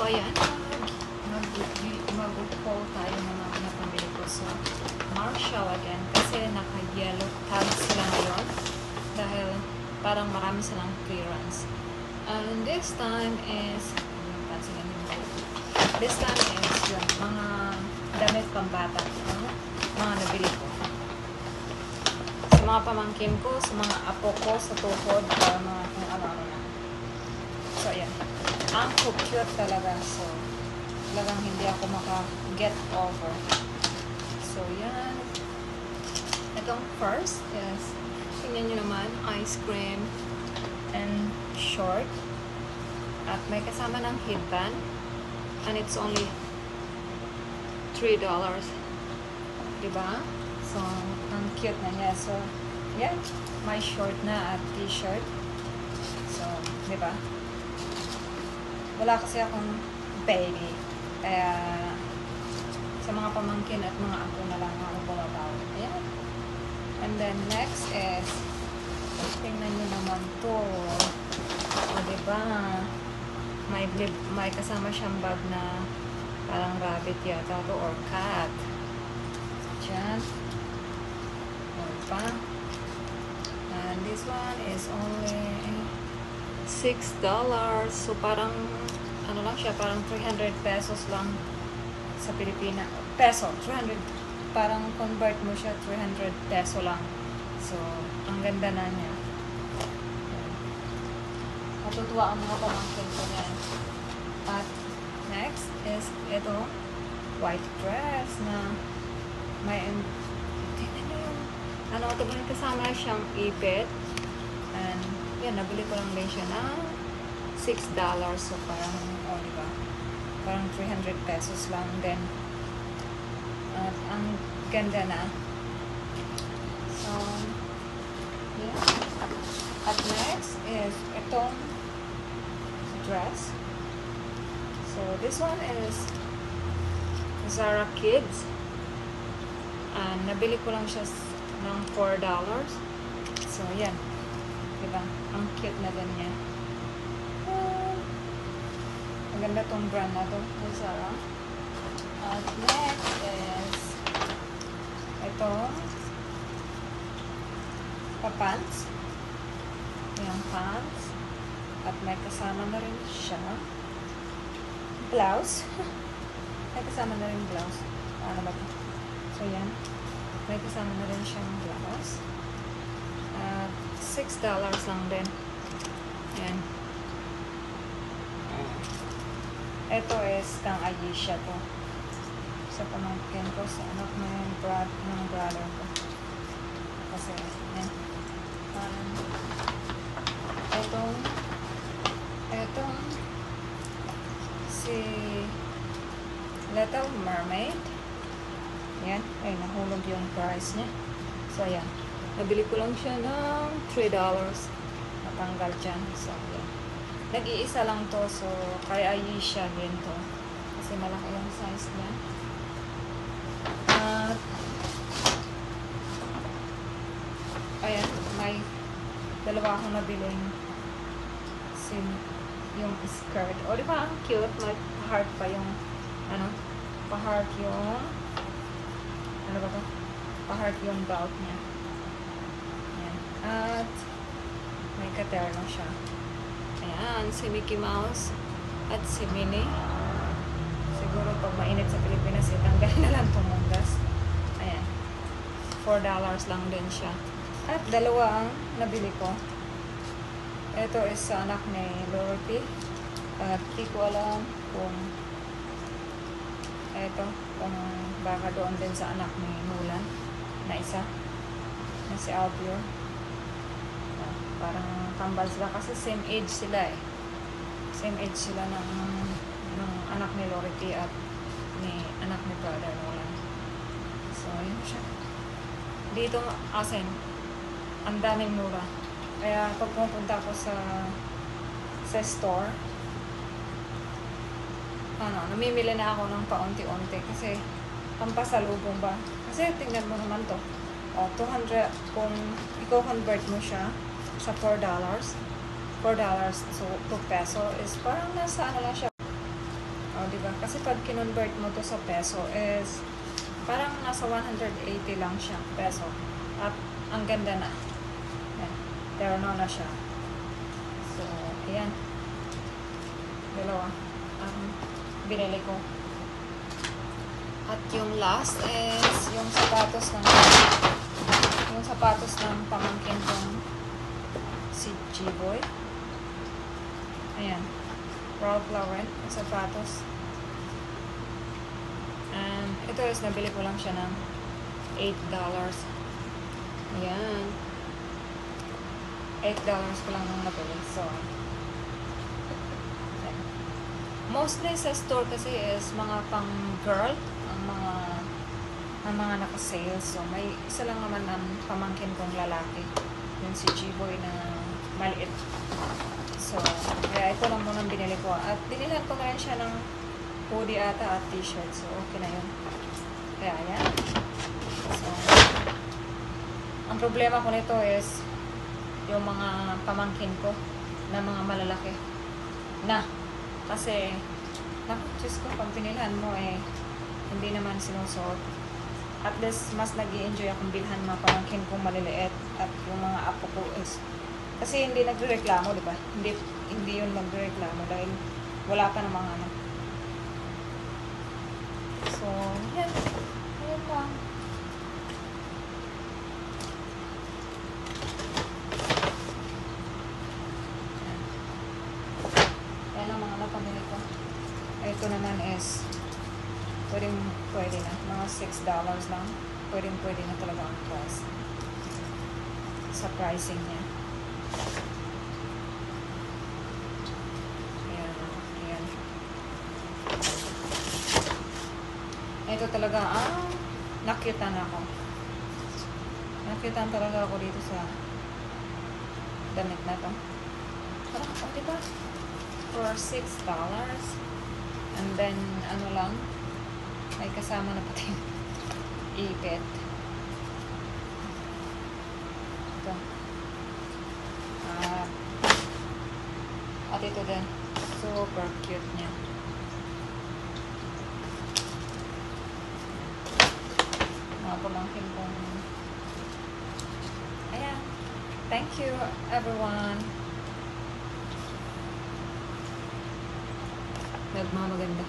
So, ayan. Mag-haul tayo ng mga napamili ko sa Marshall again. Kasi naka-yellow tag sila ngayon. Dahil parang marami silang clearance. And this time is, yun, mga damit pambata. Mga nabili ko. Sa mga pamangkin ko, sa mga apo ko, sa tuhod, para mga kung ano-ano na. So, ayan. Ang cute talaga. So, talagang hindi ako maka-get over. So, yan. Itong first is, tingnan nyo naman, ice cream and short. At may kasama ng headband. And it's only $3. Diba? So, ang cute na niya. So, yan. May short na at t-shirt. So, diba? Wala kasi akong baby. Kaya, sa mga pamangkin at mga apo na lang ako bumabaw. Ayan. And then, next is, tingnan nyo naman to. O, diba? May kasama siyang bag na parang rabbit yata to or cat. Diyan. O, diba? And this one is only $6. So, parang, ano lang siya, parang 300 pesos lang sa Pilipinas. Peso, 300. Parang convert mo siya, 300 peso lang. So, ang ganda na niya. Matutuwa ang mga pamangkin ko niyan. At next is ito, white dress na may, tingnan nyo yung, ano, ito ba kasama siyang ipit. And, yan, nabili ko lang din siya na $6. So, parang, oh, diba? Parang 300 pesos lang din. At ang ganda na. So, yeah. At next is itong dress. So, this one is Zara Kids. And, nabili ko lang siya ng $4. So, yan. Diba? Ang cute na din niya. Maganda tong brand na to. Zara. At next is ito. Pa-pants. Yung pants. At may kasama na rin siya. Blouse. May kasama na rin blouse. Ano ba ito? So, yan. May kasama na rin siyang blouse. At $6 lang din. Yan. Ito is kang Ayesha to. Sa pamangkin ko, sa anak ng brother ko. Kasi, yan. Etong si Little Mermaid. Yan. Ay, nahulog yung price niya. So, yan. Nabili ko lang siya ng $3. Natanggal dyan. So, yan. Nag-iisa lang to. So, kay Ayesha din to. Kasi malaki yung size niya. At, ayan. May dalawa akong nabiling yung skirt. O, di ba ang cute? May pa-heart pa yung, ano, pa-heart yung, ano ba to? Pa-heart yung belt niya. Ayan. At, may katerno siya. Ayan, si Mickey Mouse at si Minnie. Siguro pag mainit sa Pilipinas, tanggalin na lang itong munggas. Ayan. $4 lang din siya. At dalawa ang nabili ko. Ito is sa anak ni Lorty. At di ko alam kung baka doon din sa anak ni Mulan na isa. Na si Albion. Parang kambal sila kasi same age sila eh. Same age sila ng anak ni Lorty at anak ni brother Nolan. So, yun siya. Dito, asin, ang daming mura. Kaya pag pumunta ako sa store, namimili na ako ng paunti-unti kasi pampasalubong ba. Kasi tingnan mo naman to. O, 200, kung i-convert mo siya sa $4, so 2 peso is parang nasa ano lang siya, O, diba? Kasi pag kinonvert mo to sa peso is parang nasa 180 lang siya peso. At ang ganda na. Yan. Terno na siya. So, ayan. Dalawa. Binili ko. At yung last is yung sapatos ng pamangkin kong si G-Boy. Ayan. Ralph Lauren. Yung sapatos. And ito is nabili ko lang siya ng $8. Ayan. $8 ko lang nung nabili. So, ayan. Mostly sa store kasi is mga pang girl ang mga naka-sale. So, may isa lang naman ang pamangkin kong lalaki. Yun si G-Boy na maliit. So, kaya ito lang muna binili ko. At binilhan ko na rin siya ng hoodie ata at t-shirt. So, okay na yun. Kaya, ayan. So, ang problema ko nito is yung mga pamangkin ko na mga malalaki na. Kasi, naku, Diyos ko, pag binilhan mo hindi naman sinusuot. At least, mas nag-i-enjoy akong bilhan mga pamangkin kong maliliit at yung mga apo ko is kasi hindi nagre-reklamo, di ba? Hindi yun magre-reklamo dahil wala pa namang ano. So, yan. Ayan lang. Ayan lang mga napamili ko. Ito naman is pwede na. Mga $6 lang. Pwede na talaga ang price. Sa pricing niya. Ayan. Ito talaga, nakyutan ako. Nakyutan talaga ako dito sa damit na to. Parang, diba? For $6. And then, ano lang, may kasama na pati ipit. Ito. At ito din. Super cute niya. Mga pamangkin kong. Ayan. Thank you, everyone. Nagmamaganda.